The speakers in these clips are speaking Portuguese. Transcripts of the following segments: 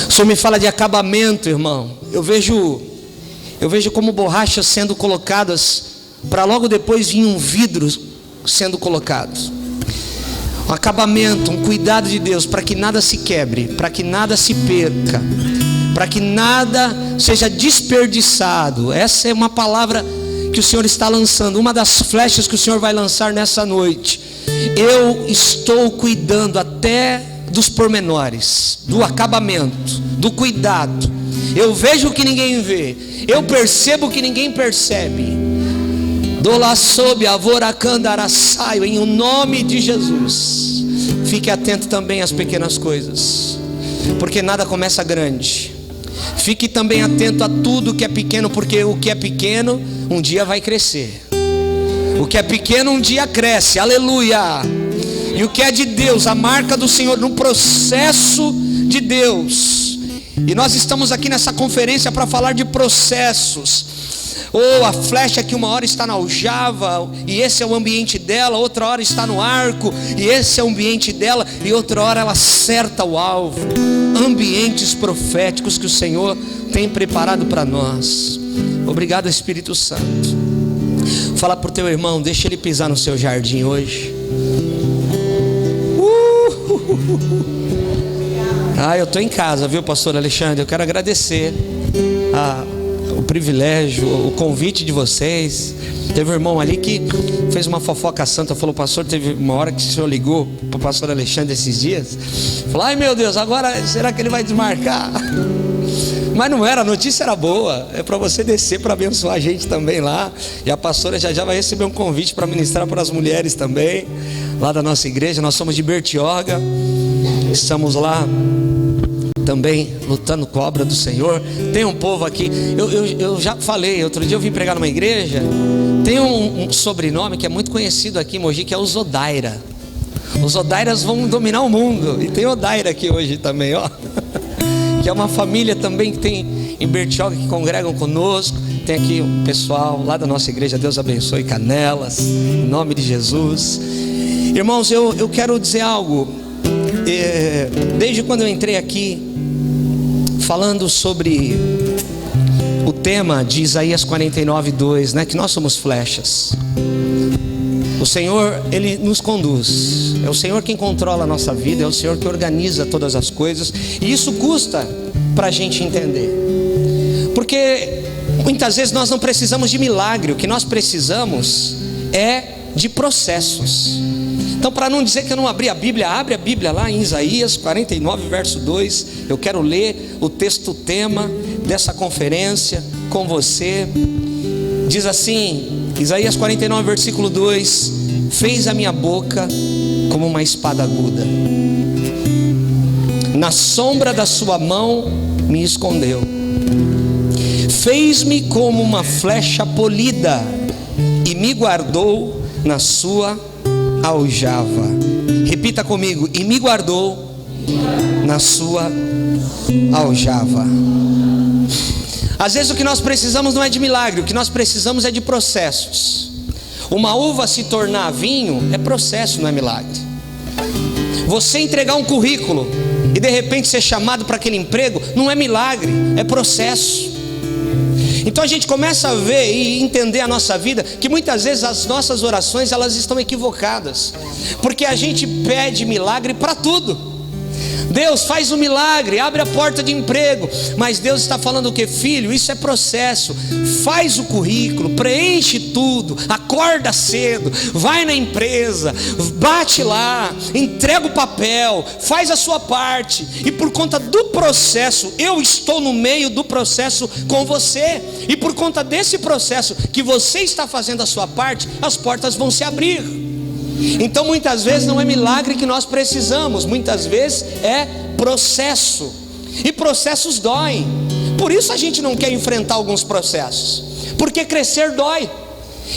O Senhor me fala de acabamento, irmão. Eu vejo como borrachas sendo colocadas, para logo depois vir um vidro sendo colocado. Um acabamento, um cuidado de Deus, para que nada se quebre, para que nada se perca, para que nada seja desperdiçado. Essa é uma palavra que o Senhor está lançando, uma das flechas que o Senhor vai lançar nessa noite. Eu estou cuidando até dos pormenores, do acabamento, do cuidado. Eu vejo o que ninguém vê, eu percebo o que ninguém percebe. Em o nome de Jesus, fique atento também às pequenas coisas, porque nada começa grande. Fique também atento a tudo que é pequeno, porque o que é pequeno um dia vai crescer. O que é pequeno um dia cresce, aleluia. E o que é de Deus, a marca do Senhor no processo de Deus. E nós estamos aqui nessa conferência para falar de processos. Ou a flecha que uma hora está na aljava, e esse é o ambiente dela. Outra hora está no arco, e esse é o ambiente dela. E outra hora ela acerta o alvo. Ambientes proféticos que o Senhor tem preparado para nós. Obrigado, Espírito Santo. Fala para o teu irmão, deixa ele pisar no seu jardim hoje. Eu estou em casa, viu, pastor Alexandre? Eu quero agradecer o privilégio, o convite de vocês. Teve um irmão ali que fez uma fofoca santa. Falou, pastor, teve uma hora que o senhor ligou para o pastor Alexandre esses dias. Falou, ai meu Deus, agora será que ele vai desmarcar? Mas não era, a notícia era boa. É para você descer para abençoar a gente também lá. E a pastora já vai receber um convite para ministrar para as mulheres também, lá da nossa igreja. Nós somos de Bertioga, estamos lá também lutando com a obra do Senhor. Tem um povo aqui, eu já falei, outro dia eu vim pregar numa igreja. Tem um sobrenome que é muito conhecido aqui em Mogi, que é o Zodaira. Os Odairas vão dominar o mundo. E tem Odaira aqui hoje também, ó. Que é uma família também que tem em Bertioga, que congregam conosco. Tem aqui o pessoal lá da nossa igreja. Deus abençoe Canelas, em nome de Jesus. Irmãos, eu quero dizer algo. Desde quando eu entrei aqui, falando sobre o tema de Isaías 49:2, né, que nós somos flechas. O Senhor, Ele nos conduz. É o Senhor quem controla a nossa vida. É o Senhor que organiza todas as coisas. E isso custa para a gente entender, porque muitas vezes nós não precisamos de milagre. O que nós precisamos é de processos. Então, para não dizer que eu não abri a Bíblia, abre a Bíblia lá em Isaías 49, verso 2. Eu quero ler o texto tema dessa conferência com você. Diz assim, Isaías 49, versículo 2: fez a minha boca como uma espada aguda, na sombra da sua mão me escondeu, fez-me como uma flecha polida e me guardou na sua aljava. Repita comigo: e me guardou na sua aljava. Às vezes o que nós precisamos não é de milagre, o que nós precisamos é de processos. Uma uva se tornar vinho é processo, não é milagre. Você entregar um currículo e de repente ser chamado para aquele emprego não é milagre, é processo. Então a gente começa a ver e entender a nossa vida, que muitas vezes as nossas orações elas estão equivocadas, porque a gente pede milagre para tudo. Deus faz um milagre, abre a porta de emprego, mas Deus está falando o que? Filho, isso é processo. Faz o currículo, preenche tudo, acorda cedo, vai na empresa, bate lá, entrega o papel, faz a sua parte. E por conta do processo, eu estou no meio do processo com você. E por conta desse processo que você está fazendo a sua parte, as portas vão se abrir. Então muitas vezes não é milagre que nós precisamos, muitas vezes é processo. E processos doem. Por isso a gente não quer enfrentar alguns processos, porque crescer dói.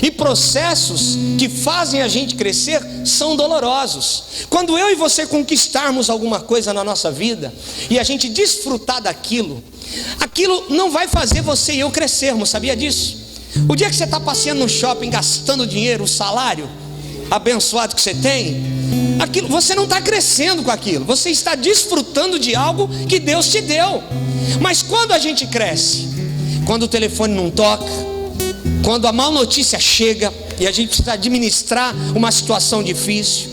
E processos que fazem a gente crescer são dolorosos. Quando eu e você conquistarmos alguma coisa na nossa vida e a gente desfrutar daquilo, aquilo não vai fazer você e eu crescermos, sabia disso? O dia que você está passeando no shopping, gastando dinheiro, o salário, abençoado que você tem, aquilo, você não está crescendo com aquilo, você está desfrutando de algo que Deus te deu. Mas quando a gente cresce, quando o telefone não toca, quando a má notícia chega e a gente precisa administrar uma situação difícil,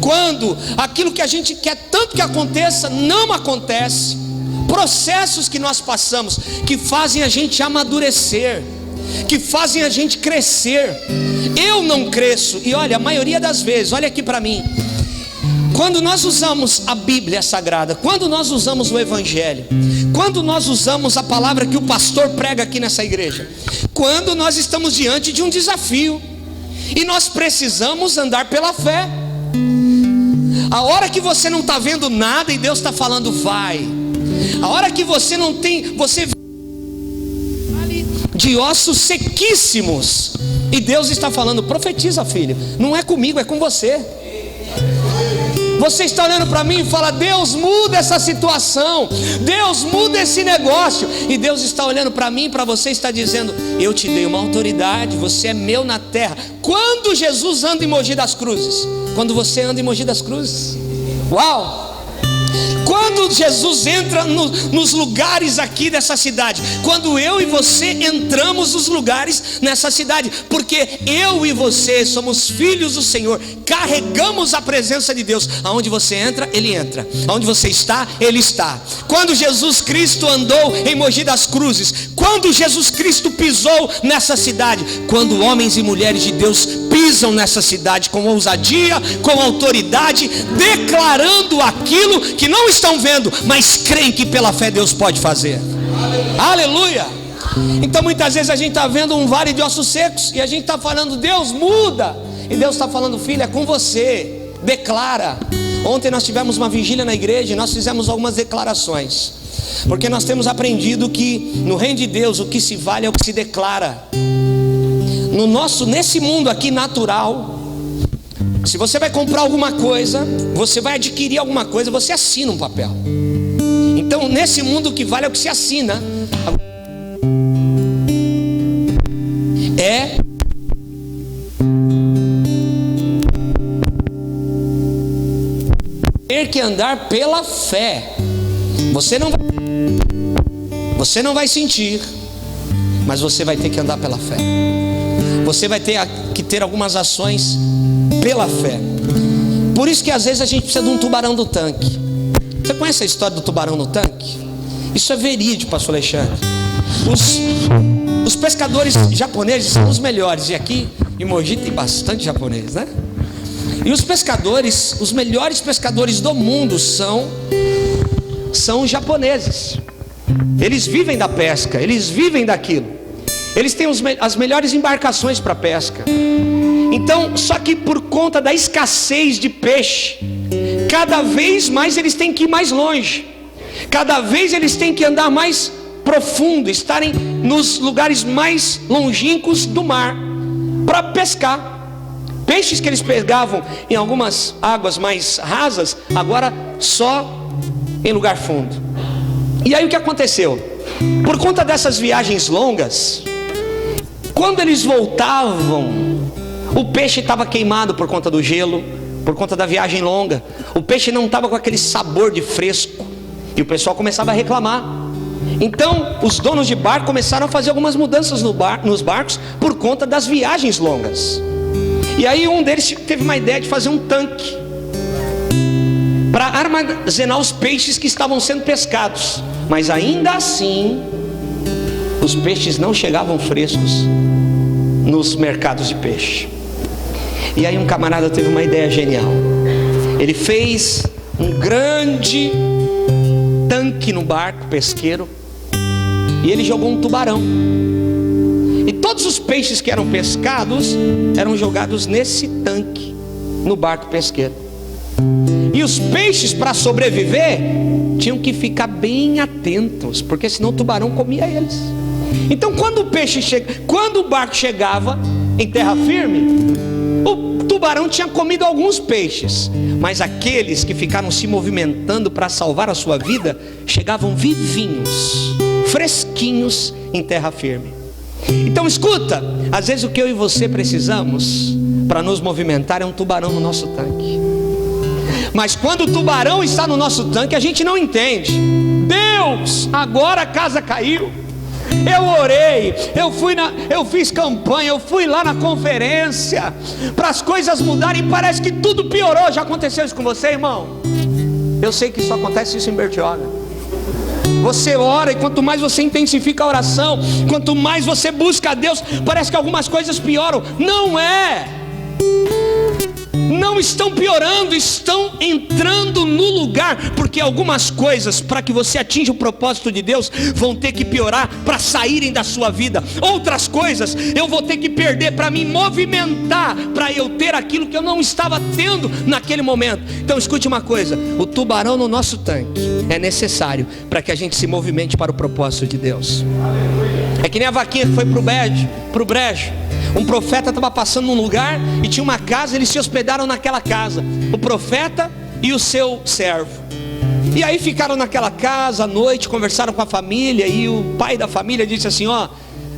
quando aquilo que a gente quer tanto que aconteça não acontece, processos que nós passamos que fazem a gente amadurecer, que fazem a gente crescer. Eu não cresço, e olha, a maioria das vezes, olha aqui para mim, quando nós usamos a Bíblia Sagrada, quando nós usamos o Evangelho, quando nós usamos a palavra que o pastor prega aqui nessa igreja, quando nós estamos diante de um desafio e nós precisamos andar pela fé, a hora que você não está vendo nada e Deus está falando vai, a hora que você não tem, você de ossos sequíssimos e Deus está falando, profetiza, filho, não é comigo, é com você. Você está olhando para mim e fala, Deus muda essa situação, Deus muda esse negócio, e Deus está olhando para mim e para você, está dizendo, eu te dei uma autoridade, você é meu na terra. Quando Jesus anda em Mogi das Cruzes, quando você anda em Mogi das Cruzes, uau! Quando Jesus entra nos lugares aqui dessa cidade, quando eu e você entramos nos lugares nessa cidade, porque eu e você somos filhos do Senhor, carregamos a presença de Deus. Aonde você entra, Ele entra. Aonde você está, Ele está. Quando Jesus Cristo andou em Mogi das Cruzes, quando Jesus Cristo pisou nessa cidade, quando homens e mulheres de Deus pisam nessa cidade com ousadia, com autoridade, declarando aquilo que não estão vendo, mas creem que pela fé Deus pode fazer. Aleluia! Então muitas vezes a gente está vendo um vale de ossos secos e a gente está falando, Deus muda, e Deus está falando, filho, é com você, declara. Ontem nós tivemos uma vigília na igreja e nós fizemos algumas declarações, porque nós temos aprendido que no reino de Deus o que se vale é o que se declara. Nesse mundo aqui natural, se você vai comprar alguma coisa, você vai adquirir alguma coisa, você assina um papel. Então nesse mundo o que vale é o que se assina. É ter que andar pela fé. Você não vai sentir, mas você vai ter que andar pela fé. Você vai ter que ter algumas ações pela fé. Por isso que às vezes a gente precisa de um tubarão do tanque. Você conhece a história do tubarão no tanque? Isso é verídico, pastor Alexandre. Os pescadores japoneses são os melhores. E aqui em Mogi tem bastante japonês, né? E os pescadores, os melhores pescadores do mundo são os japoneses. Eles vivem da pesca, eles vivem daquilo. Eles têm as melhores embarcações para pesca. Então, só que por conta da escassez de peixe, cada vez mais eles têm que ir mais longe, cada vez eles têm que andar mais profundo, estarem nos lugares mais longínquos do mar para pescar. Peixes que eles pegavam em algumas águas mais rasas, agora só em lugar fundo. E aí o que aconteceu? Por conta dessas viagens longas, quando eles voltavam, o peixe estava queimado por conta do gelo, por conta da viagem longa. O peixe não estava com aquele sabor de fresco, e o pessoal começava a reclamar. Então os donos de barco começaram a fazer algumas mudanças nos barcos por conta das viagens longas. E aí um deles teve uma ideia de fazer um tanque para armazenar os peixes que estavam sendo pescados. Mas ainda assim, os peixes não chegavam frescos nos mercados de peixe. E aí um camarada teve uma ideia genial. Ele fez um grande tanque no barco pesqueiro e ele jogou um tubarão. E todos os peixes que eram pescados eram jogados nesse tanque, no barco pesqueiro. E os peixes, para sobreviver, tinham que ficar bem atentos, porque senão o tubarão comia eles. Então quando o barco chegava em terra firme, o tubarão tinha comido alguns peixes, mas aqueles que ficaram se movimentando para salvar a sua vida, chegavam vivinhos, fresquinhos em terra firme. Então escuta, às vezes o que eu e você precisamos para nos movimentar é um tubarão no nosso tanque. Mas quando o tubarão está no nosso tanque, a gente não entende. Deus, agora a casa caiu. Eu orei, eu fiz campanha, eu fui lá na conferência para as coisas mudarem, parece que tudo piorou. Já aconteceu isso com você, irmão? Eu sei que isso acontece em Bertioga. Você ora e quanto mais você intensifica a oração, quanto mais você busca a Deus, parece que algumas coisas pioram. Não é. Não estão piorando, estão entrando no lugar, porque algumas coisas, para que você atinja o propósito de Deus, vão ter que piorar para saírem da sua vida. Outras coisas eu vou ter que perder para me movimentar, para eu ter aquilo que eu não estava tendo naquele momento. Então escute uma coisa: o tubarão no nosso tanque é necessário para que a gente se movimente para o propósito de Deus. É que nem a vaquinha que foi pro brejo. Um profeta estava passando num lugar e tinha uma casa, eles se hospedaram naquela casa, o profeta e o seu servo. E aí ficaram naquela casa à noite, conversaram com a família, e o pai da família disse assim: ó,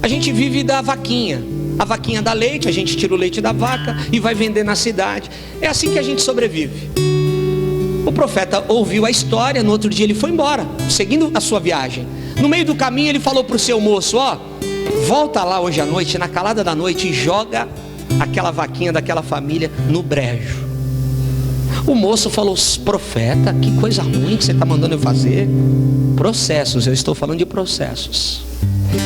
a gente vive da vaquinha, a vaquinha dá leite, a gente tira o leite da vaca e vai vender na cidade, é assim que a gente sobrevive. O profeta ouviu a história, no outro dia ele foi embora, seguindo a sua viagem. No meio do caminho ele falou para o seu moço: ó, volta lá hoje à noite, na calada da noite, e joga aquela vaquinha daquela família no brejo. O moço falou: profeta, que coisa ruim que você está mandando eu fazer. Processos, eu estou falando de processos.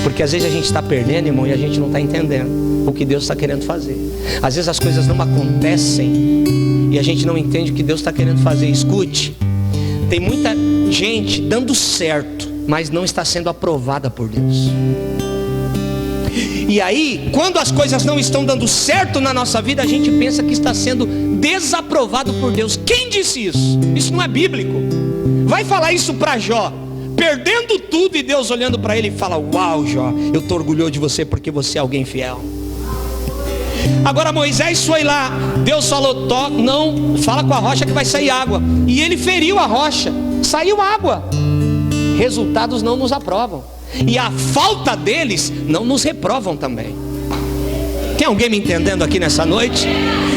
Porque às vezes a gente está perdendo, irmão, e a gente não está entendendo o que Deus está querendo fazer. Às vezes as coisas não acontecem e a gente não entende o que Deus está querendo fazer. Escute, tem muita gente dando certo, mas não está sendo aprovada por Deus. E aí, quando as coisas não estão dando certo na nossa vida, a gente pensa que está sendo desaprovado por Deus. Quem disse isso? Isso não é bíblico. Vai falar isso para Jó, perdendo tudo, e Deus olhando para ele e fala: uau, Jó, eu estou orgulhoso de você porque você é alguém fiel. Agora Moisés foi lá, Deus falou: não, fala com a rocha que vai sair água. E ele feriu a rocha, saiu água. Resultados não nos aprovam, e a falta deles não nos reprovam também. Tem alguém me entendendo aqui nessa noite?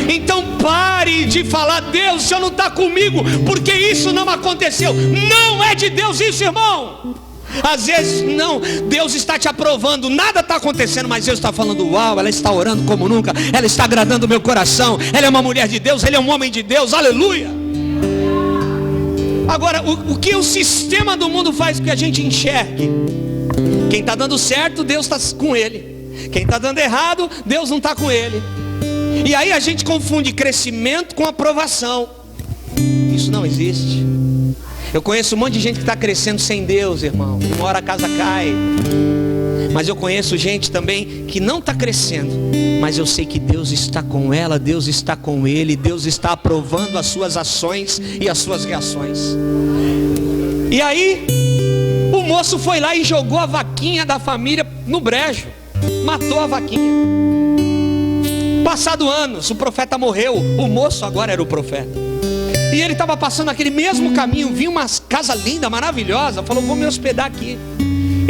Então pare de falar: Deus, o Senhor não está comigo porque isso não aconteceu. Não é de Deus isso, irmão. Às vezes não, Deus está te aprovando, nada está acontecendo, mas Deus está falando: uau, ela está orando como nunca, ela está agradando o meu coração, ela é uma mulher de Deus, ele é um homem de Deus, aleluia. Agora, o que o sistema do mundo faz com que a gente enxergue? Quem está dando certo, Deus está com ele. Quem está dando errado, Deus não está com ele. E aí a gente confunde crescimento com aprovação. Isso não existe. Eu conheço um monte de gente que está crescendo sem Deus, irmão. Uma hora a casa cai. Mas eu conheço gente também que não está crescendo, mas eu sei que Deus está com ela, Deus está com ele, Deus está aprovando as suas ações e as suas reações. E aí o moço foi lá e jogou a vaquinha da família no brejo, matou a vaquinha. Passado anos, o profeta morreu, o moço agora era o profeta. E ele estava passando aquele mesmo caminho, viu uma casa linda, maravilhosa, falou: vou me hospedar aqui.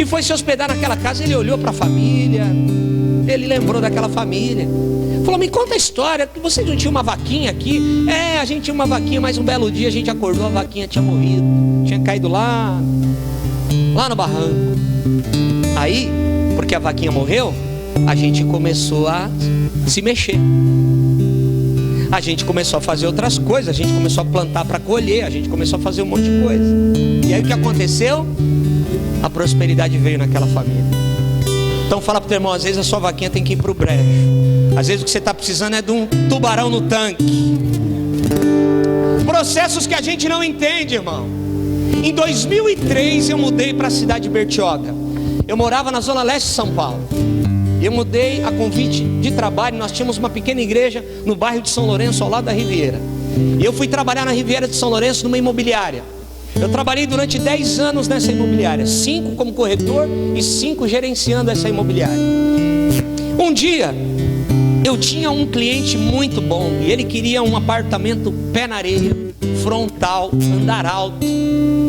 E foi se hospedar naquela casa. Ele olhou para a família, ele lembrou daquela família, falou: me conta a história, que vocês não tinham uma vaquinha aqui? É, a gente tinha uma vaquinha, mas um belo dia a gente acordou, a vaquinha tinha morrido, tinha caído lá no barranco. Aí, porque a vaquinha morreu, a gente começou a se mexer. A gente começou a fazer outras coisas, a gente começou a plantar para colher, a gente começou a fazer um monte de coisa. E aí o que aconteceu? A prosperidade veio naquela família. Então fala para o teu irmão: às vezes a sua vaquinha tem que ir para o brejo. Às vezes o que você está precisando é de um tubarão no tanque. Processos que a gente não entende, irmão. Em 2003 eu mudei para a cidade de Bertioga. Eu morava na zona leste de São Paulo. Eu mudei a convite de trabalho. Nós tínhamos uma pequena igreja no bairro de São Lourenço, ao lado da Riviera. E eu fui trabalhar na Riviera de São Lourenço, numa imobiliária. Eu trabalhei durante 10 anos nessa imobiliária, 5 como corretor e 5 gerenciando essa imobiliária. Um dia eu tinha um cliente muito bom, e ele queria um apartamento pé na areia, frontal, andar alto.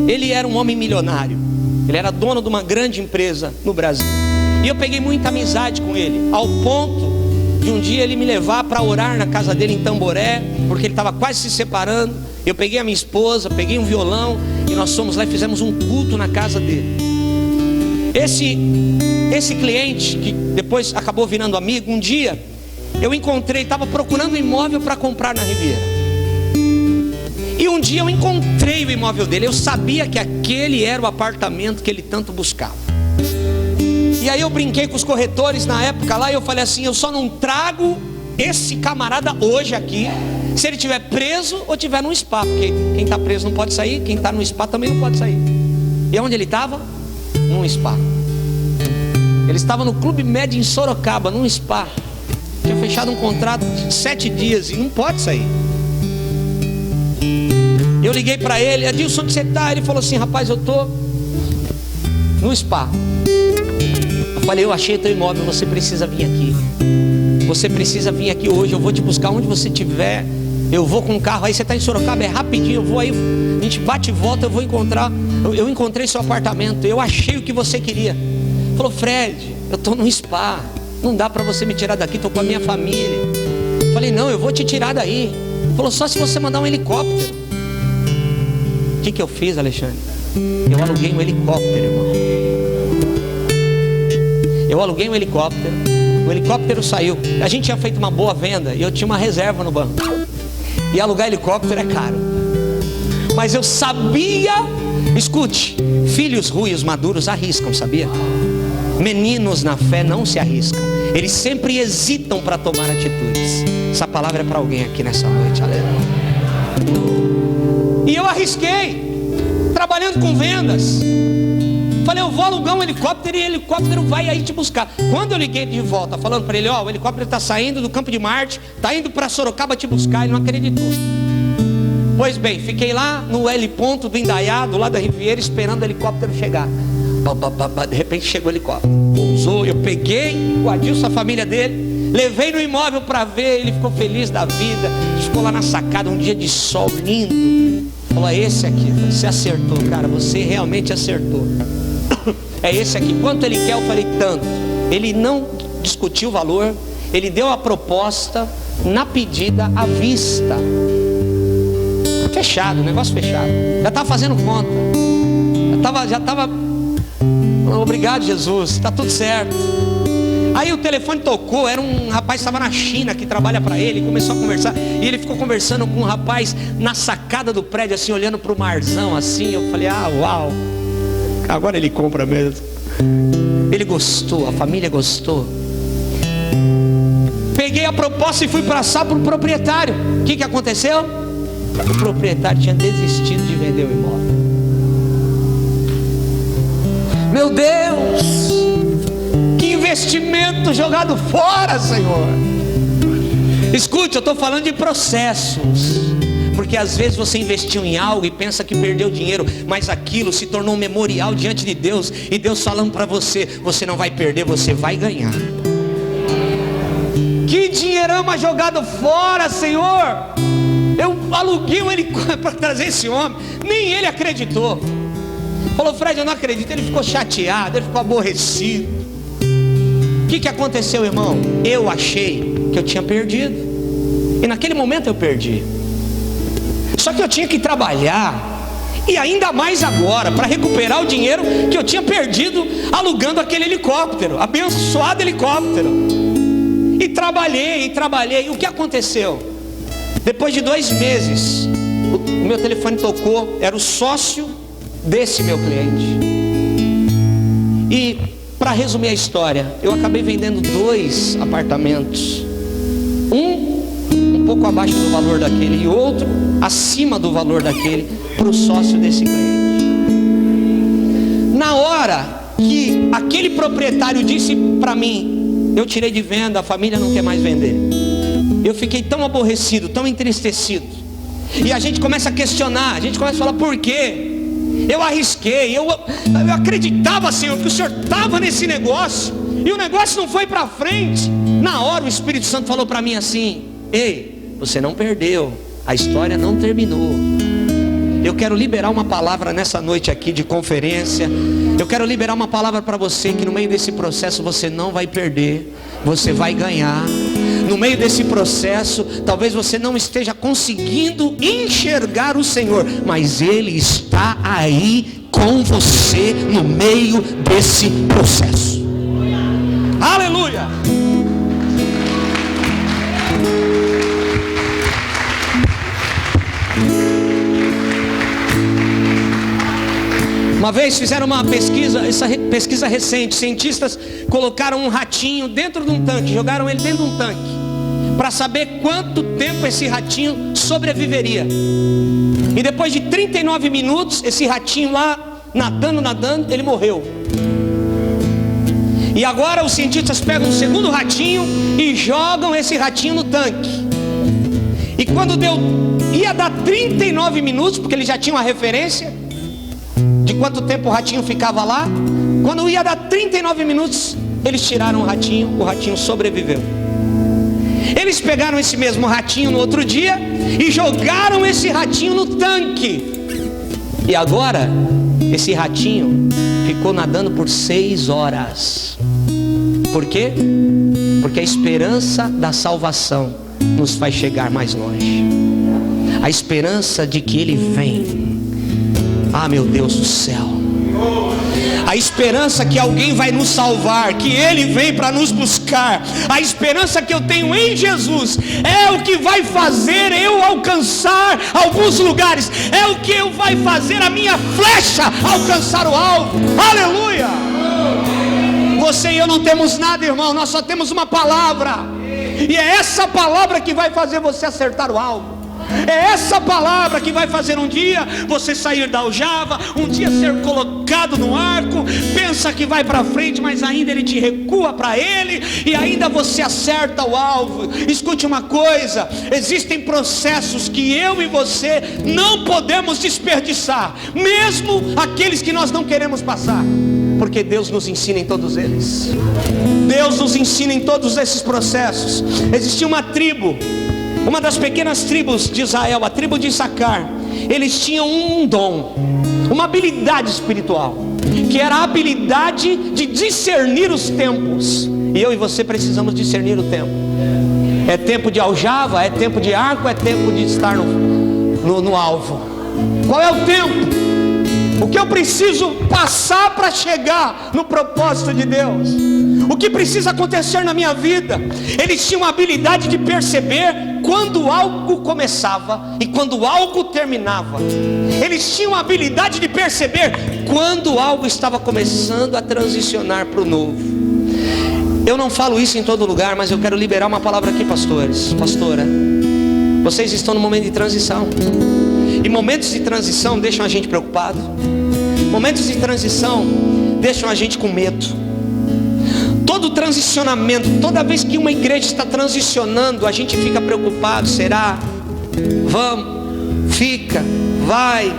Ele era um homem milionário, ele era dono de uma grande empresa no Brasil. E eu peguei muita amizade com ele, ao ponto de um dia ele me levar para orar na casa dele em Tamboré, porque ele estava quase se separando. Eu peguei a minha esposa, peguei um violão e nós fomos lá e fizemos um culto na casa dele. Esse cliente, que depois acabou virando amigo, um dia eu encontrei, estava procurando um imóvel para comprar na Riviera. E um dia eu encontrei o imóvel dele. Eu sabia que aquele era o apartamento que ele tanto buscava. E aí eu brinquei com os corretores na época lá e eu falei assim: eu só não trago esse camarada hoje aqui se ele estiver preso ou estiver num spa, porque quem está preso não pode sair, quem está no spa também não pode sair. E onde ele estava? Num spa. Ele estava no Clube Med em Sorocaba, num spa. Tinha fechado um contrato de 7 dias e não pode sair. Eu liguei para ele: Adilson, onde você está? Ele falou assim: rapaz, eu estou no spa. Eu falei: eu achei teu imóvel, você precisa vir aqui. Você precisa vir aqui hoje, eu vou te buscar onde você estiver. Eu vou com o carro, aí você está em Sorocaba, é rapidinho, eu vou aí, a gente bate e volta, eu vou encontrar. Eu encontrei seu apartamento, eu achei o que você queria. Ele falou: Fred, eu estou no spa, não dá para você me tirar daqui, estou com a minha família. Eu falei: não, eu vou te tirar daí. Ele falou: só se você mandar um helicóptero. O que eu fiz, Alexandre? Eu aluguei um helicóptero, irmão. Eu aluguei um helicóptero. O helicóptero saiu. A gente tinha feito uma boa venda e eu tinha uma reserva no banco. E alugar helicóptero é caro. Mas eu sabia, escute, filhos ruins maduros arriscam, sabia? Meninos na fé não se arriscam. Eles sempre hesitam para tomar atitudes. Essa palavra é para alguém aqui nessa noite, aleluia. E eu arrisquei, trabalhando com vendas. Falei: eu vou alugar um helicóptero e o helicóptero vai aí te buscar. Quando eu liguei de volta, falando para ele: ó, o helicóptero está saindo do Campo de Marte, está indo para Sorocaba te buscar, ele não acreditou. Pois bem, fiquei lá no L ponto do Indaiá, do lado da Riviera, esperando o helicóptero chegar. De repente chegou o helicóptero, pousou, eu peguei o Adilson, a família dele, levei no imóvel para ver. Ele ficou feliz da vida, ficou lá na sacada, um dia de sol lindo. Falou: esse aqui, você acertou, cara, você realmente acertou. É esse aqui. Quanto ele quer? Eu falei: tanto. Ele não discutiu o valor, ele deu a proposta na pedida à vista. Fechado, negócio fechado. Já estava fazendo conta. Já estava. Obrigado, Jesus, está tudo certo. Aí o telefone tocou, era um rapaz que estava na China, que trabalha para ele, começou a conversar, e ele ficou conversando com um rapaz na sacada do prédio, assim, olhando para o marzão, assim. Eu falei: ah, uau, agora ele compra mesmo. Ele gostou, a família gostou. Peguei a proposta e fui passar para o proprietário. O que aconteceu? O proprietário tinha desistido de vender o imóvel. Meu Deus, que investimento jogado fora, Senhor. Escute, eu estou falando de processos. Porque às vezes você investiu em algo e pensa que perdeu dinheiro, mas aquilo se tornou um memorial diante de Deus. E Deus falando para você: você não vai perder, você vai ganhar. Que dinheirama jogado fora, Senhor. Eu aluguei um helicóptero para trazer esse homem, nem ele acreditou. Falou: Fred, eu não acredito. Ele ficou chateado, ele ficou aborrecido. O que aconteceu, irmão? Eu achei que eu tinha perdido, e naquele momento eu perdi. Só que eu tinha que trabalhar, e ainda mais agora, para recuperar o dinheiro que eu tinha perdido alugando aquele helicóptero, abençoado helicóptero. E trabalhei. E o que aconteceu? Depois de 2 meses, o meu telefone tocou, era o sócio desse meu cliente. E para resumir a história, eu acabei vendendo 2 apartamentos. Um pouco abaixo do valor daquele e outro acima do valor daquele, para o sócio desse cliente. Na hora que aquele proprietário disse para mim: eu tirei de venda, a família não quer mais vender, eu fiquei tão aborrecido, tão entristecido. E a gente começa a questionar, a gente começa a falar: por quê? Eu arrisquei, eu acreditava, Senhor, que o Senhor estava nesse negócio, e o negócio não foi para frente. Na hora o Espírito Santo falou para mim assim: ei, você não perdeu, a história não terminou. Eu quero liberar uma palavra nessa noite aqui de conferência. Eu quero liberar uma palavra para você, que no meio desse processo você não vai perder, você vai ganhar. no meio desse processo, talvez você não esteja conseguindo enxergar o Senhor, mas Ele está aí com você no meio desse processo. Aleluia! Uma vez fizeram uma pesquisa, essa pesquisa recente, cientistas colocaram um ratinho dentro de um tanque, jogaram ele dentro de um tanque, para saber quanto tempo esse ratinho sobreviveria. E depois de 39 minutos, esse ratinho lá, nadando, ele morreu. E agora os cientistas pegam um segundo ratinho e jogam esse ratinho no tanque. E quando ia dar 39 minutos, porque eles já tinham a referência de quanto tempo o ratinho ficava lá, quando ia dar 39 minutos, eles tiraram o ratinho sobreviveu. Eles pegaram esse mesmo ratinho no outro dia e jogaram esse ratinho no tanque. E agora, esse ratinho ficou nadando por 6 horas. Por quê? Porque a esperança da salvação nos faz chegar mais longe. A esperança de que Ele vem. Ah, meu Deus do céu. A esperança que alguém vai nos salvar, que Ele vem para nos buscar. A esperança que eu tenho em Jesus é o que vai fazer eu alcançar alguns lugares. É o que vai fazer a minha flecha alcançar o alvo. Aleluia! Você e eu não temos nada, irmão. Nós só temos uma palavra. E é essa palavra que vai fazer você acertar o alvo. É essa palavra que vai fazer um dia você sair da aljava, um dia ser colocado no arco, pensa que vai para frente, mas ainda ele te recua para ele, e ainda você acerta o alvo. Escute uma coisa, existem processos que eu e você não podemos desperdiçar, mesmo aqueles que nós não queremos passar, porque Deus nos ensina em todos eles. Deus nos ensina em todos esses processos. Existia uma tribo, uma das pequenas tribos de Israel, a tribo de Issacar. Eles tinham um dom, uma habilidade espiritual, que era a habilidade de discernir os tempos. E eu e você precisamos discernir o tempo. É tempo de aljava, é tempo de arco, é tempo de estar no alvo. Qual é o tempo? O que eu preciso passar para chegar no propósito de Deus? O que precisa acontecer na minha vida? Eles tinham a habilidade de perceber quando algo começava e quando algo terminava. Eles tinham a habilidade de perceber quando algo estava começando a transicionar para o novo. Eu não falo isso em todo lugar, mas eu quero liberar uma palavra aqui, pastores. Pastora, vocês estão no momento de transição. E momentos de transição deixam a gente preocupado. Momentos de transição deixam a gente com medo. Todo transicionamento, toda vez que uma igreja está transicionando, a gente fica preocupado. Será? Vamos, fica, vai,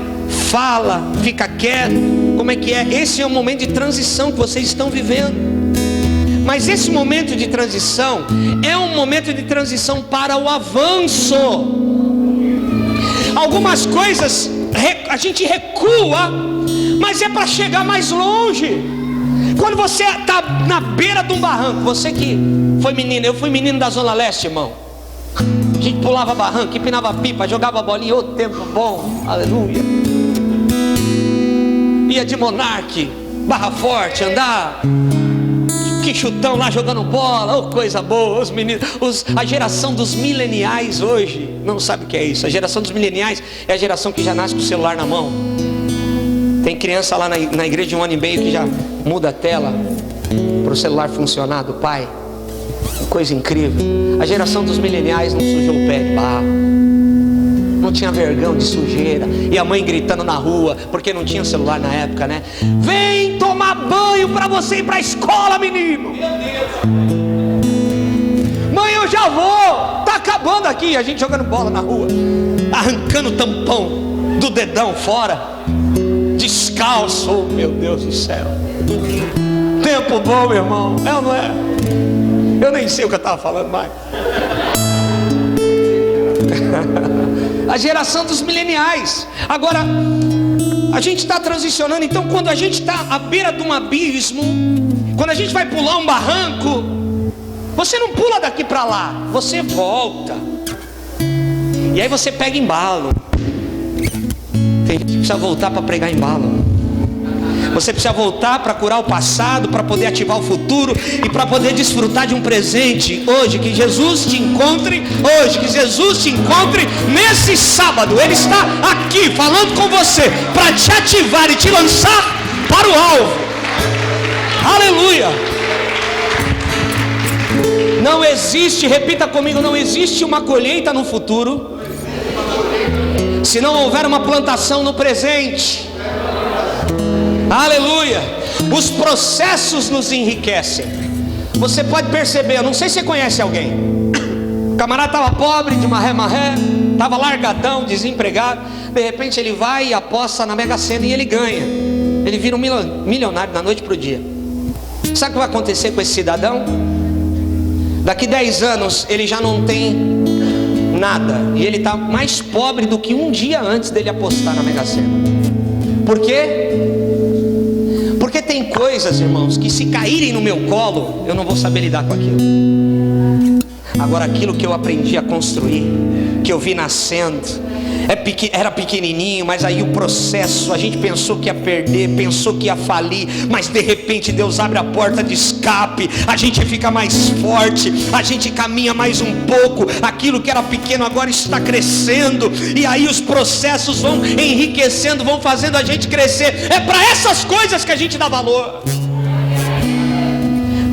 fala, fica quieto. Como é que é? Esse é o momento de transição que vocês estão vivendo. Mas esse momento de transição é um momento de transição para o avanço. Algumas coisas a gente recua, mas é para chegar mais longe. Quando você está na beira de um barranco, você que foi menino, eu fui menino da Zona Leste, irmão. A gente pulava barranco, empinava pipa, jogava bolinha, ô tempo bom, aleluia. Ia de Monarque, Barra Forte, andar que chutão lá jogando bola, oh coisa boa. Os meninos, a geração dos mileniais hoje não sabe o que é isso. A geração dos mileniais é a geração que já nasce com o celular na mão. Tem criança lá na igreja de 1 ano e meio que já muda a tela para o celular funcionar do pai. Coisa incrível. A geração dos mileniais não sujou o pé de barro, não tinha vergão de sujeira. E a mãe gritando na rua, porque não tinha celular na época, né? Vem tomar banho para você ir para a escola, menino. Meu Deus. Mãe, eu já vou. Tá acabando aqui. A gente jogando bola na rua, arrancando o tampão do dedão fora, descalço. Oh, meu Deus do céu. Tempo bom, irmão. É ou não é? Eu nem sei o que eu estava falando mais. A geração dos mileniais. Agora, a gente está transicionando. Então, quando a gente está à beira de um abismo, quando a gente vai pular um barranco, Você não pula daqui para lá, você volta. E aí você pega embalo. Tem gente que precisa voltar para pregar embalo. Você precisa voltar para curar o passado, para poder ativar o futuro e para poder desfrutar de um presente hoje. Que Jesus te encontre hoje, que Jesus te encontre nesse sábado. Ele está aqui falando com você para te ativar e te lançar para o alvo. Aleluia. Não existe, repita comigo, não existe uma colheita no futuro se não houver uma plantação no presente. Aleluia. Os processos nos enriquecem. Você pode perceber, eu não sei se você conhece alguém. O camarada estava pobre, de marré, estava largadão, desempregado. De repente ele vai e aposta na Mega Sena e ele ganha. Ele vira um milionário da noite para o dia. Sabe o que vai acontecer com esse cidadão? Daqui 10 anos ele já não tem nada. E ele está mais pobre do que um dia antes dele apostar na Mega Sena. Por quê? Porque tem coisas, irmãos, que se caírem no meu colo, eu não vou saber lidar com aquilo. Agora aquilo que eu aprendi a construir, que eu vi nascendo, era pequenininho, mas aí o processo, a gente pensou que ia perder, pensou que ia falir, mas de repente Deus abre a porta de escape, a gente fica mais forte, a gente caminha mais um pouco, aquilo que era pequeno agora está crescendo, e aí os processos vão enriquecendo, vão fazendo a gente crescer. É para essas coisas que a gente dá valor.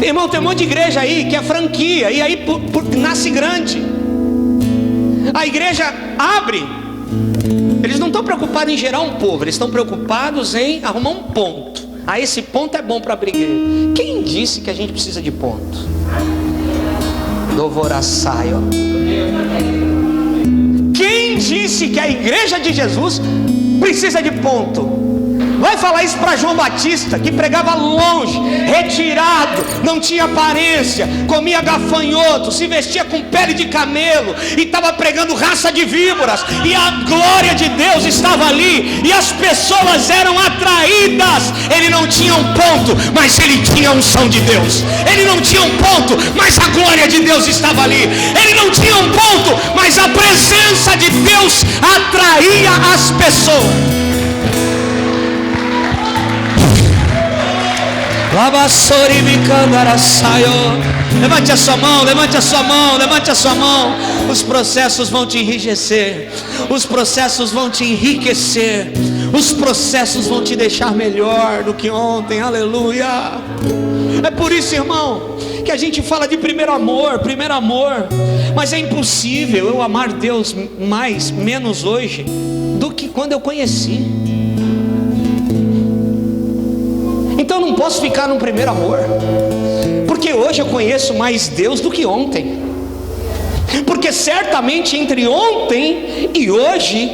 Irmão, tem um monte de igreja aí que é franquia, e aí nasce grande. A igreja abre. Eles não estão preocupados em gerar um povo, eles estão preocupados em arrumar um ponto. Ah, esse ponto é bom para abrir igreja. Quem disse que a gente precisa de ponto? Dovoraçaio. Quem disse que a igreja de Jesus precisa de ponto? Vai falar isso para João Batista, que pregava longe, retirado, não tinha aparência, comia gafanhoto, se vestia com pele de camelo e estava pregando raça de víboras, e a glória de Deus estava ali e as pessoas eram atraídas. Ele não tinha um ponto, mas ele tinha a unção de Deus. Ele não tinha um ponto, mas a glória de Deus estava ali. Ele não tinha um ponto, mas a presença de Deus atraía as pessoas. Levante a sua mão, levante a sua mão, levante a sua mão. Os processos vão te enriquecer, os processos vão te enriquecer, os processos vão te deixar melhor do que ontem. Aleluia. É por isso, irmão, que a gente fala de primeiro amor, mas é impossível eu amar Deus menos hoje do que quando eu conheci. Então eu não posso ficar no primeiro amor, porque hoje eu conheço mais Deus do que ontem, porque certamente entre ontem e hoje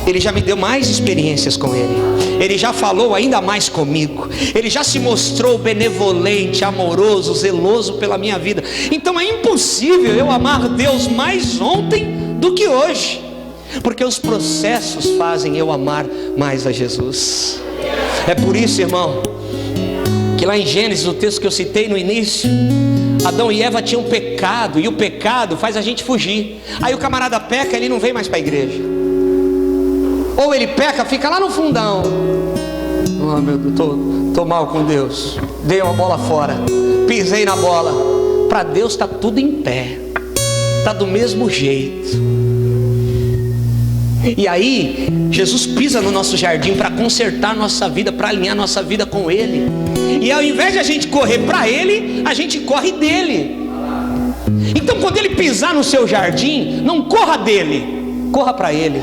Ele já me deu mais experiências com Ele, Ele já falou ainda mais comigo, Ele já se mostrou benevolente, amoroso, zeloso pela minha vida. Então é impossível eu amar Deus mais ontem do que hoje, porque os processos fazem eu amar mais a Jesus. É por isso, irmão, que lá em Gênesis, o texto que eu citei no início, Adão e Eva tinham pecado, e o pecado faz a gente fugir. Aí o camarada peca, ele não vem mais para a igreja, ou ele peca, fica lá no fundão. Oh meu Deus, tô mal com Deus, dei uma bola fora, pisei na bola. Para Deus está tudo em pé, está do mesmo jeito. E aí Jesus pisa no nosso jardim para consertar nossa vida, para alinhar nossa vida com Ele. E ao invés de a gente correr para Ele, a gente corre dele. Então quando Ele pisar no seu jardim, não corra dele, corra para Ele.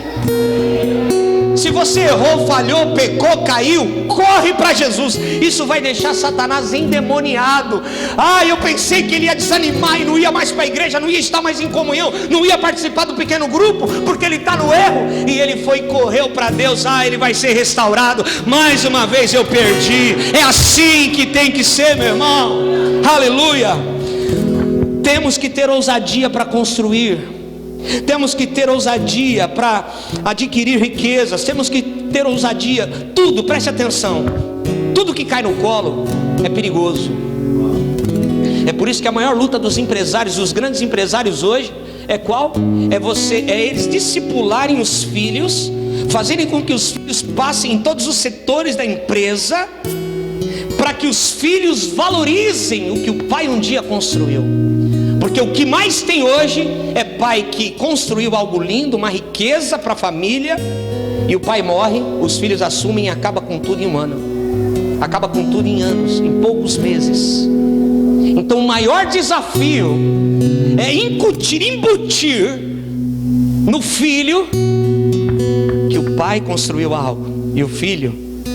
Se você errou, falhou, pecou, caiu, corre para Jesus. Isso vai deixar Satanás endemoniado. Eu pensei que ele ia desanimar e não ia mais para a igreja, não ia estar mais em comunhão, não ia participar do pequeno grupo, porque ele está no erro. E ele correu para Deus. Ele vai ser restaurado. Mais uma vez eu perdi. É assim que tem que ser, meu irmão. Aleluia. Temos que ter ousadia para construir. Temos que ter ousadia para adquirir riquezas. Temos que ter ousadia. Tudo, preste atenção, tudo que cai no colo é perigoso. É por isso que a maior luta dos empresários, dos grandes empresários hoje, é qual? É eles discipularem os filhos, fazerem com que os filhos passem em todos os setores da empresa, para que os filhos valorizem o que o pai um dia construiu. Porque o que mais tem hoje é pai que construiu algo lindo, uma riqueza para a família, e o pai morre, os filhos assumem e acaba com tudo em um ano, acaba com tudo em anos, em poucos meses. Então o maior desafio é embutir no filho que o pai construiu algo, e o filho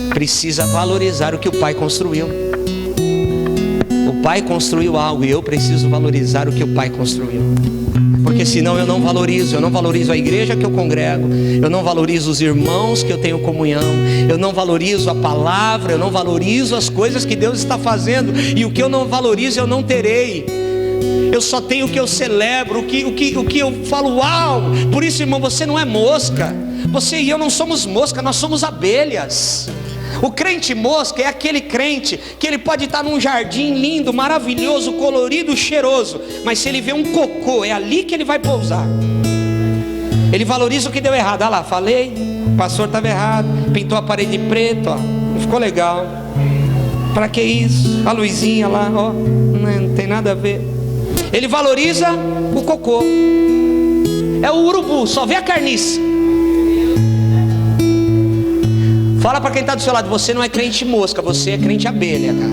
precisa valorizar o que o pai construiu. O pai construiu algo e eu preciso valorizar o que o pai construiu. Porque senão eu não valorizo a igreja que eu congrego, eu não valorizo os irmãos que eu tenho comunhão, eu não valorizo a palavra, eu não valorizo as coisas que Deus está fazendo, e o que eu não valorizo eu não terei. Eu só tenho o que eu celebro, o que eu falo, uau. Por isso, irmão, você não é mosca, você e eu não somos mosca, nós somos abelhas. O crente mosca é aquele crente que ele pode estar num jardim lindo, maravilhoso, colorido, cheiroso, mas se ele vê um cocô, é ali que ele vai pousar. Ele valoriza o que deu errado. Ah lá, falei, o pastor estava errado, pintou a parede de preto, ó, não ficou legal. Para que isso? A luzinha lá, ó, não tem nada a ver. Ele valoriza o cocô. É o urubu, só vê a carniça. Fala para quem está do seu lado, você não é crente mosca, você é crente abelha, cara.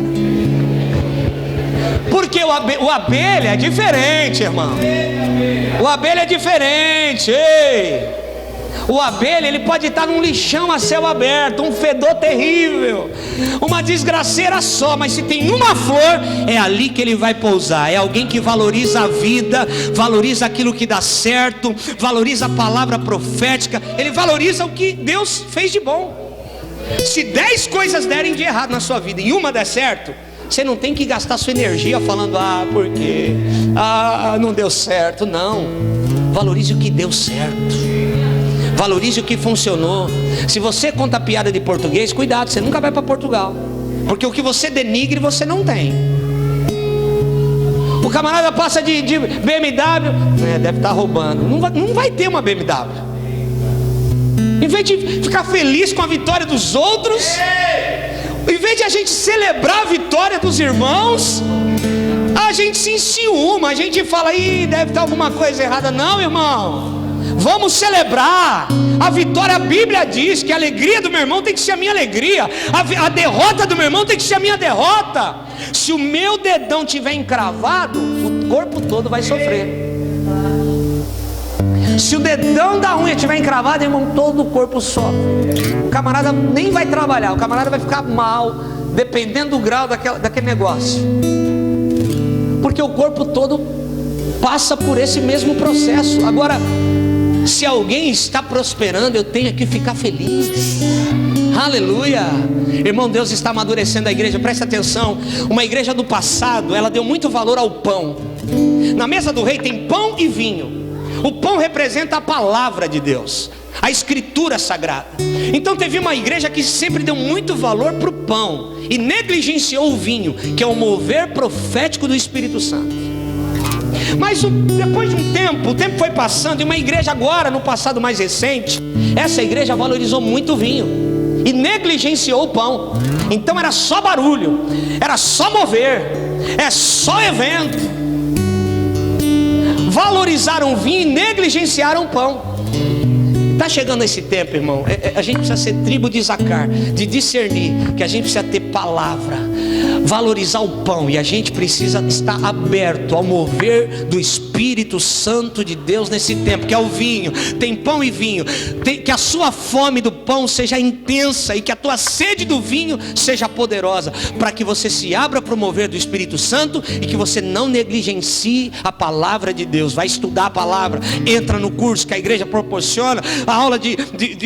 Porque o abelha é diferente, irmão. O abelha é diferente, ei. O abelha, ele pode estar num lixão a céu aberto, um fedor terrível, uma desgraceira só, mas se tem uma flor, é ali que ele vai pousar. É alguém que valoriza a vida, valoriza aquilo que dá certo, valoriza a palavra profética, ele valoriza o que Deus fez de bom. Se 10 coisas derem de errado na sua vida e uma der certo, você não tem que gastar sua energia falando, porque não deu certo. Não, valorize o que deu certo, valorize o que funcionou. Se você conta piada de português, cuidado, você nunca vai para Portugal, porque o que você denigre, você não tem. O camarada passa de BMW, deve estar roubando, não vai ter uma BMW. Em vez de ficar feliz com a vitória dos outros, em vez de a gente celebrar a vitória dos irmãos, a gente se enciuma, a gente fala, deve estar alguma coisa errada. Não, irmão, vamos celebrar a vitória. A Bíblia diz que a alegria do meu irmão tem que ser a minha alegria, a derrota do meu irmão tem que ser a minha derrota. Se o meu dedão estiver encravado, o corpo todo vai sofrer. Se o dedão da unha estiver encravado, irmão, todo o corpo sofre. O camarada nem vai trabalhar, o camarada vai ficar mal, dependendo do grau daquele negócio, porque o corpo todo passa por esse mesmo processo. Agora, se alguém está prosperando, eu tenho que ficar feliz. Aleluia. Irmão, Deus está amadurecendo a igreja, presta atenção. Uma igreja do passado, ela deu muito valor ao pão. Na mesa do rei tem pão e vinho. O pão representa a palavra de Deus, a escritura sagrada. Então teve uma igreja que sempre deu muito valor para o pão e negligenciou o vinho, que é o mover profético do Espírito Santo. Mas depois de um tempo, o tempo foi passando, e uma igreja agora, no passado mais recente, essa igreja valorizou muito o vinho e negligenciou o pão. Então era só barulho, era só mover, é só evento. Valorizaram o vinho e negligenciaram o pão. Está chegando esse tempo, irmão, a gente precisa ser tribo de Isacar, de discernir que a gente precisa ter palavra, valorizar o pão, e a gente precisa estar aberto ao mover do Espírito Santo de Deus nesse tempo, que é o vinho. Tem pão e vinho, que a sua fome do pão seja intensa e que a tua sede do vinho seja poderosa, para que você se abra para o mover do Espírito Santo e que você não negligencie a palavra de Deus. Vai estudar a palavra, entra no curso que a igreja proporciona, a aula de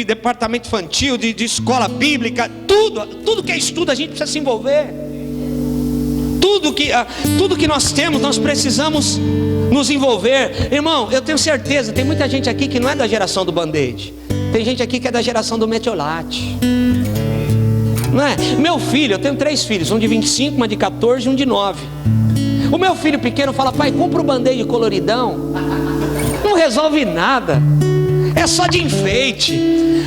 departamento infantil, de escola bíblica, tudo que é estudo a gente precisa se envolver. Tudo que nós temos, nós precisamos nos envolver. Irmão, eu tenho certeza, tem muita gente aqui que não é da geração do Band-Aid. Tem gente aqui que é da geração do Metiolate. Não é? Meu filho, eu tenho 3 filhos, um de 25, uma de 14 e um de 9. O meu filho pequeno fala: pai, compra um band-aid coloridão. Não resolve nada, é só de enfeite.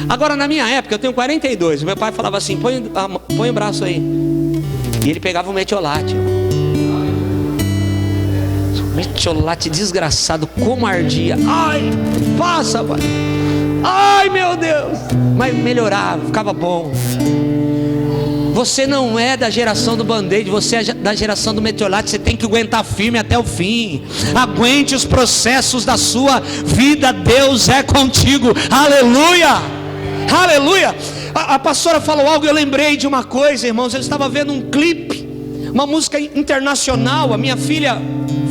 Agora, na minha época, eu tenho 42, meu pai falava assim: põe o braço aí. E ele pegava o metiolate. Metiolate desgraçado, como ardia. Ai, passa, pai. Ai, meu Deus. Mas melhorava, ficava bom. Você não é da geração do band-aid, você é da geração do metiolate. Você tem que aguentar firme até o fim. Aguente os processos da sua vida. Deus é contigo. Aleluia, aleluia. A pastora falou algo, eu lembrei de uma coisa, irmãos. Eu estava vendo um clipe, uma música internacional. A minha filha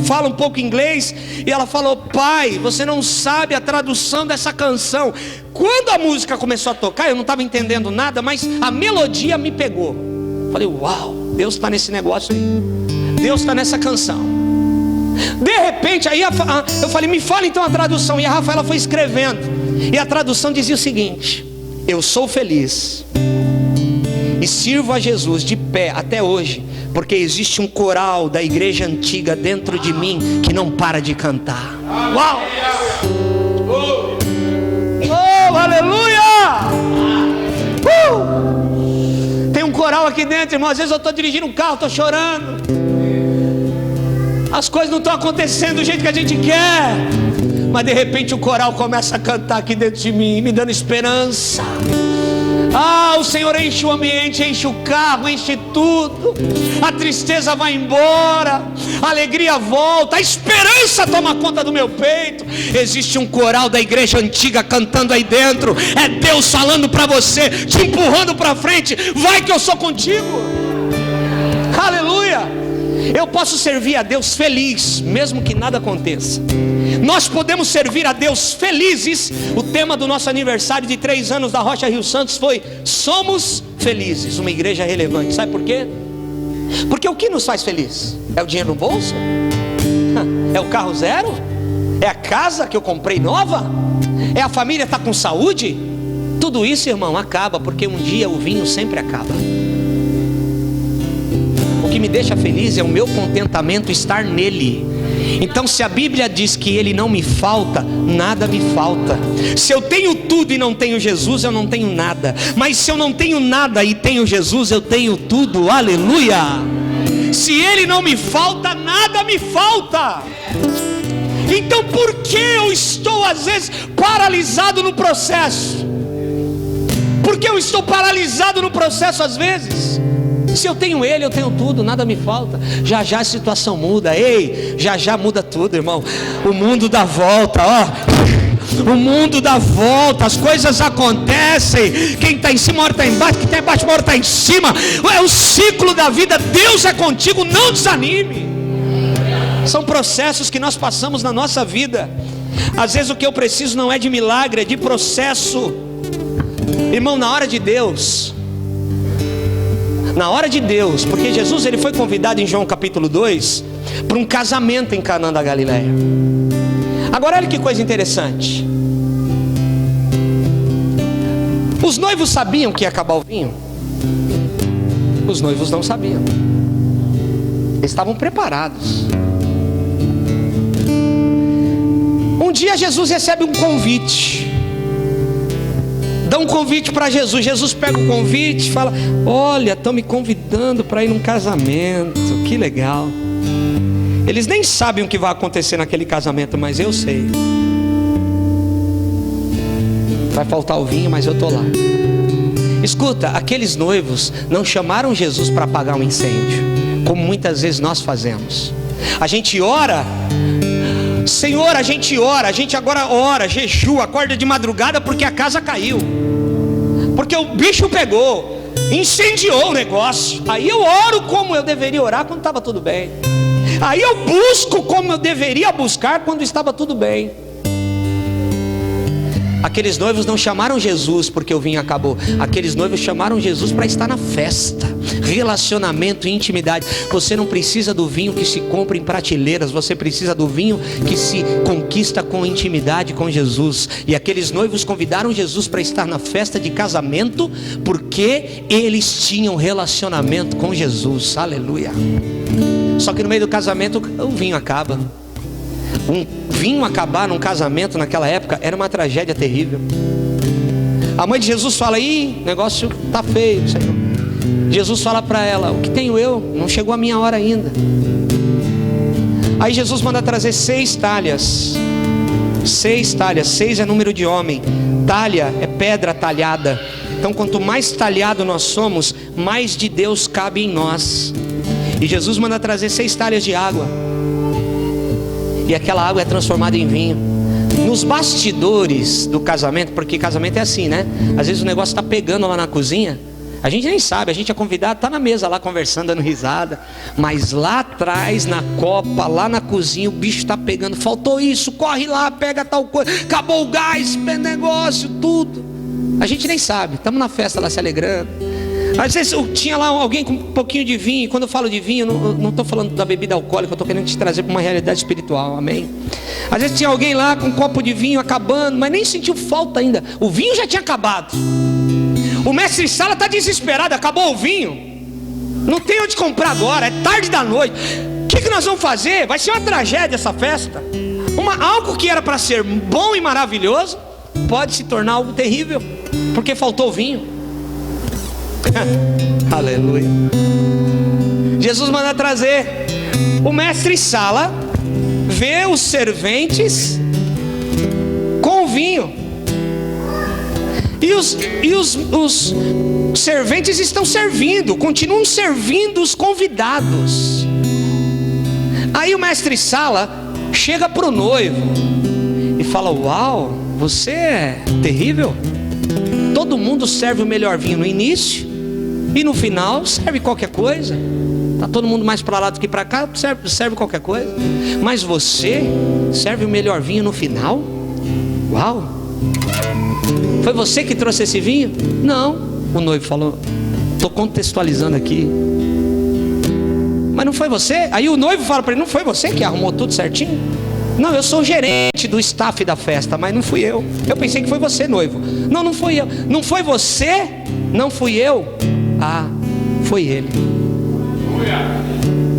fala um pouco inglês, e ela falou: pai, você não sabe a tradução dessa canção. Quando a música começou a tocar, eu não estava entendendo nada, mas a melodia me pegou. Falei: uau, Deus está nesse negócio aí, Deus está nessa canção. De repente, aí eu falei: me fala então a tradução. E a Rafaela foi escrevendo, e a tradução dizia o seguinte: eu sou feliz e sirvo a Jesus de pé até hoje, porque existe um coral da igreja antiga dentro de mim que não para de cantar. Uau! Oh, aleluia! Tem um coral aqui dentro, irmão. Às vezes eu estou dirigindo um carro, estou chorando. As coisas não estão acontecendo do jeito que a gente quer, mas de repente o coral começa a cantar aqui dentro de mim, me dando esperança. Ah, o Senhor enche o ambiente, enche o carro, enche tudo. A tristeza vai embora, a alegria volta, a esperança toma conta do meu peito. Existe um coral da igreja antiga cantando aí dentro. É Deus falando para você, te empurrando para frente. Vai que eu sou contigo. Aleluia. Eu posso servir a Deus feliz, mesmo que nada aconteça. Nós podemos servir a Deus felizes. O tema do nosso aniversário de 3 anos da Rocha Rio Santos foi: somos felizes, uma igreja relevante. Sabe por quê? Porque o que nos faz feliz? É o dinheiro no bolso? É o carro zero? É a casa que eu comprei nova? É a família estar com saúde? Tudo isso, irmão, acaba, porque um dia o vinho sempre acaba. O que me deixa feliz é o meu contentamento estar nele. Então, se a Bíblia diz que Ele não me falta, nada me falta. Se eu tenho tudo e não tenho Jesus, eu não tenho nada. Mas se eu não tenho nada e tenho Jesus, eu tenho tudo. Aleluia! Se Ele não me falta, nada me falta. Então por que eu estou às vezes paralisado no processo? Por que eu estou paralisado no processo às vezes? Se eu tenho Ele, eu tenho tudo, nada me falta. Já já a situação muda. Ei, já já muda tudo, irmão. O mundo dá volta, ó. O mundo dá volta, as coisas acontecem. Quem está em cima, mora está embaixo. Quem está embaixo, mora está em cima. É o ciclo da vida. Deus é contigo, não desanime. São processos que nós passamos na nossa vida. Às vezes o que eu preciso não é de milagre, é de processo. Irmão, na hora de Deus, porque Jesus ele foi convidado em João capítulo 2 para um casamento em Canaã da Galileia. Agora olha que coisa interessante. Os noivos sabiam que ia acabar o vinho? Os noivos não sabiam. Eles estavam preparados. Um dia Jesus recebe um convite. Dá um convite para Jesus. Jesus pega o convite e fala: olha, estão me convidando para ir num casamento. Que legal. Eles nem sabem o que vai acontecer naquele casamento, mas eu sei. Vai faltar o vinho, mas eu estou lá. Escuta, aqueles noivos não chamaram Jesus para apagar um incêndio, como muitas vezes nós fazemos. A gente ora, Senhor, a gente agora ora, jejua, acorda de madrugada porque a casa caiu, porque o bicho pegou, incendiou o negócio. Aí eu oro como eu deveria orar quando estava tudo bem. Aí eu busco como eu deveria buscar quando estava tudo bem. Aqueles noivos não chamaram Jesus porque o vinho acabou. Aqueles noivos chamaram Jesus para estar na festa. Relacionamento e intimidade. Você não precisa do vinho que se compra em prateleiras. Você precisa do vinho que se conquista com intimidade com Jesus. E aqueles noivos convidaram Jesus para estar na festa de casamento porque eles tinham relacionamento com Jesus. Aleluia. Só que no meio do casamento o vinho acaba. Um vinho acabar num casamento naquela época era uma tragédia terrível. A mãe de Jesus fala: ih, o negócio tá feio, Senhor. Jesus fala para ela: o que tenho eu? Não chegou a minha hora ainda. Aí Jesus manda trazer 6 talhas. 6 talhas, 6 é número de homem. Talha é pedra talhada. Então quanto mais talhado nós somos, mais de Deus cabe em nós. E Jesus manda trazer 6 talhas de água. E aquela água é transformada em vinho. Nos bastidores do casamento, porque casamento é assim, né? Às vezes o negócio está pegando lá na cozinha, a gente nem sabe, a gente é convidado, está na mesa lá conversando, dando risada. Mas lá atrás, na copa, lá na cozinha, o bicho está pegando. Faltou isso, corre lá, pega tal coisa. Acabou o gás, negócio, tudo. A gente nem sabe, estamos na festa lá se alegrando. Às vezes tinha lá alguém com um pouquinho de vinho. E quando eu falo de vinho, eu não estou falando da bebida alcoólica, eu estou querendo te trazer para uma realidade espiritual, amém? Às vezes tinha alguém lá com um copo de vinho acabando, mas nem sentiu falta ainda. O vinho já tinha acabado. O mestre Sala está desesperado, acabou o vinho, não tem onde comprar agora, é tarde da noite. O que nós vamos fazer? Vai ser uma tragédia essa festa. Algo que era para ser bom e maravilhoso pode se tornar algo terrível, porque faltou vinho. Aleluia. Jesus manda trazer. O mestre Sala vê os serventes com o vinho. E os serventes estão servindo, continuam servindo os convidados. Aí o mestre Sala chega para o noivo e fala: uau, você é terrível. Todo mundo serve o melhor vinho no início, e no final serve qualquer coisa. Está todo mundo mais para lá do que para cá, serve qualquer coisa. Mas você serve o melhor vinho no final? Uau! Foi você que trouxe esse vinho? Não. O noivo falou: estou contextualizando aqui. Mas não foi você? Aí o noivo fala para ele: não foi você que arrumou tudo certinho? Não, eu sou o gerente do staff da festa, mas não fui eu. Eu pensei que foi você, noivo. Não, não fui eu. Não foi você? Não fui eu. Ah, foi ele.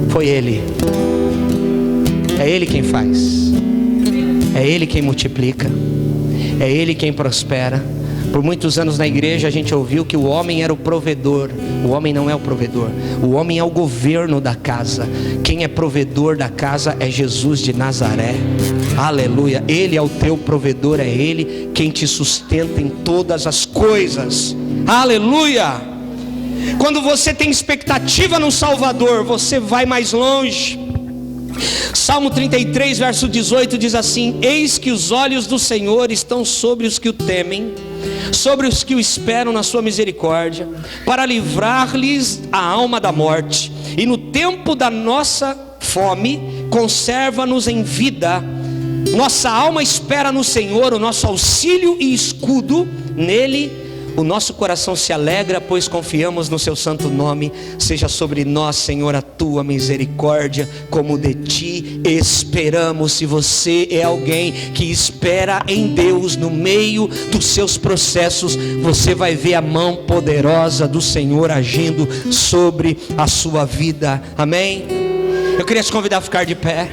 Foi ele. É ele quem faz. É ele quem multiplica. É ele quem prospera. Por muitos anos na igreja a gente ouviu que o homem era o provedor. O homem não é o provedor. O homem é o governo da casa. Quem é provedor da casa é Jesus de Nazaré. Aleluia. Ele é o teu provedor. É Ele quem te sustenta em todas as coisas. Aleluia. Quando você tem expectativa no Salvador, você vai mais longe. Salmo 33 verso 18 diz assim: eis que os olhos do Senhor estão sobre os que o temem, sobre os que o esperam na sua misericórdia, para livrar-lhes a alma da morte, e no tempo da nossa fome conserva-nos em vida. Nossa alma espera no Senhor, o nosso auxílio e escudo. Nele o nosso coração se alegra, pois confiamos no seu santo nome. Seja sobre nós, Senhor, a tua misericórdia, como de ti esperamos. Se você é alguém que espera em Deus no meio dos seus processos, você vai ver a mão poderosa do Senhor agindo sobre a sua vida. Amém? Eu queria te convidar a ficar de pé.